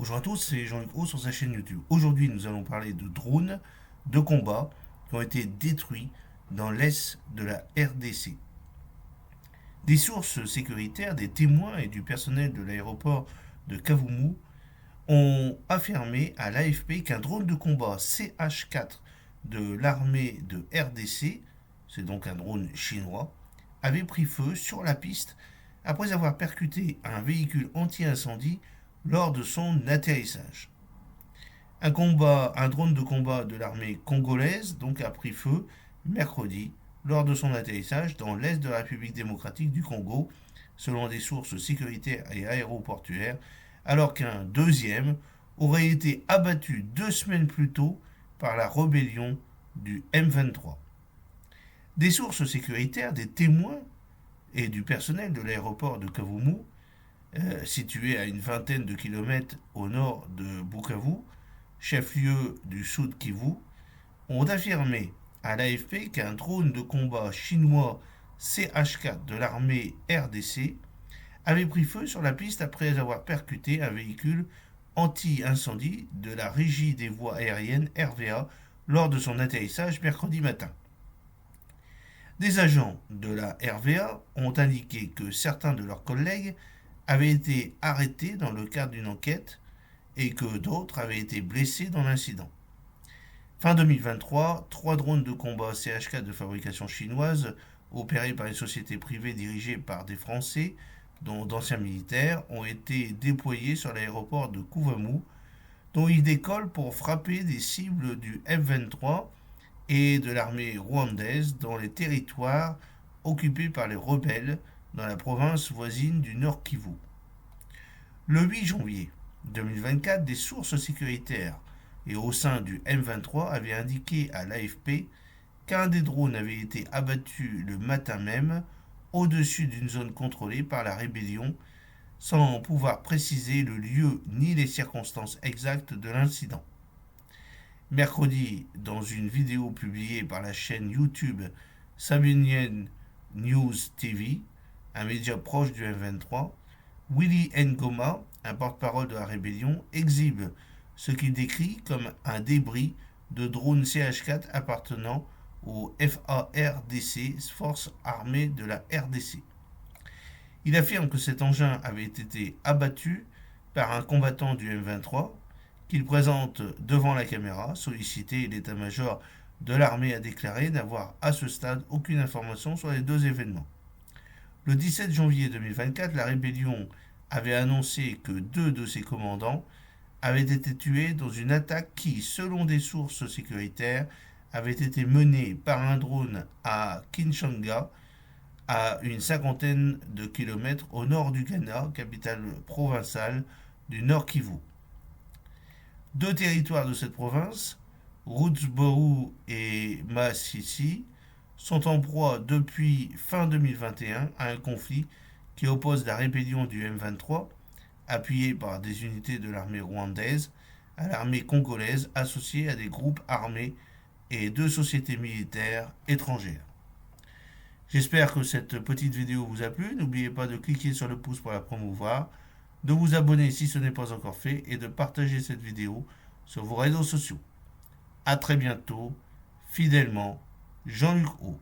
Bonjour à tous, c'est Jean-Luc Haut sur sa chaîne YouTube. Aujourd'hui, nous allons parler de drones de combat qui ont été détruits dans l'est de la RDC. Des sources sécuritaires, des témoins et du personnel de l'aéroport de Kavumu ont affirmé à l'AFP qu'un drone de combat CH-4 de l'armée de RDC, c'est donc un drone chinois, avait pris feu sur la piste après avoir percuté un véhicule anti-incendie lors de son atterrissage. Un drone de combat de l'armée congolaise donc a pris feu mercredi lors de son atterrissage dans l'est de la République démocratique du Congo, selon des sources sécuritaires et aéroportuaires, alors qu'un deuxième aurait été abattu 2 semaines plus tôt par la rébellion du M23. Des sources sécuritaires, des témoins et du personnel de l'aéroport de Kavumu, situé à une vingtaine de kilomètres au nord de Bukavu, chef-lieu du Sud Kivu, ont affirmé à l'AFP qu'un drone de combat chinois CH-4 de l'armée RDC avait pris feu sur la piste après avoir percuté un véhicule anti-incendie de la Régie des voies aériennes RVA lors de son atterrissage mercredi matin. Des agents de la RVA ont indiqué que certains de leurs collègues avaient été arrêtés dans le cadre d'une enquête et que d'autres avaient été blessés dans l'incident. Fin 2023, 3 drones de combat CH-4 de fabrication chinoise, opérés par une société privée dirigée par des Français, dont d'anciens militaires, ont été déployés sur l'aéroport de Kuvamu, dont ils décollent pour frapper des cibles du F-23 et de l'armée rwandaise dans les territoires occupés par les rebelles dans la province voisine du Nord Kivu. Le 8 janvier 2024, des sources sécuritaires et au sein du M23 avaient indiqué à l'AFP qu'un des drones avait été abattu le matin même au-dessus d'une zone contrôlée par la rébellion, sans pouvoir préciser le lieu ni les circonstances exactes de l'incident. Mercredi, dans une vidéo publiée par la chaîne YouTube Sabinian News TV, un média proche du M23, Willy Ngoma, un porte-parole de la rébellion, exhibe ce qu'il décrit comme un débris de drone CH-4 appartenant au FARDC, Forces armées de la RDC. Il affirme que cet engin avait été abattu par un combattant du M23, qu'il présente devant la caméra. Sollicité, l'état-major de l'armée a déclaré n'avoir à ce stade aucune information sur les deux événements. Le 17 janvier 2024, la rébellion avait annoncé que 2 de ses commandants avaient été tués dans une attaque qui, selon des sources sécuritaires, avait été menée par un drone à Kinshasa, à une cinquantaine de kilomètres au nord du Ghana, capitale provinciale du Nord Kivu. 2 territoires de cette province, Rutshuru et Masisi, sont en proie depuis fin 2021 à un conflit qui oppose la rébellion du M23, appuyée par des unités de l'armée rwandaise, à l'armée congolaise associée à des groupes armés et 2 sociétés militaires étrangères. J'espère que cette petite vidéo vous a plu. N'oubliez pas de cliquer sur le pouce pour la promouvoir, de vous abonner si ce n'est pas encore fait et de partager cette vidéo sur vos réseaux sociaux. A très bientôt, fidèlement, Jean-Luc Haut.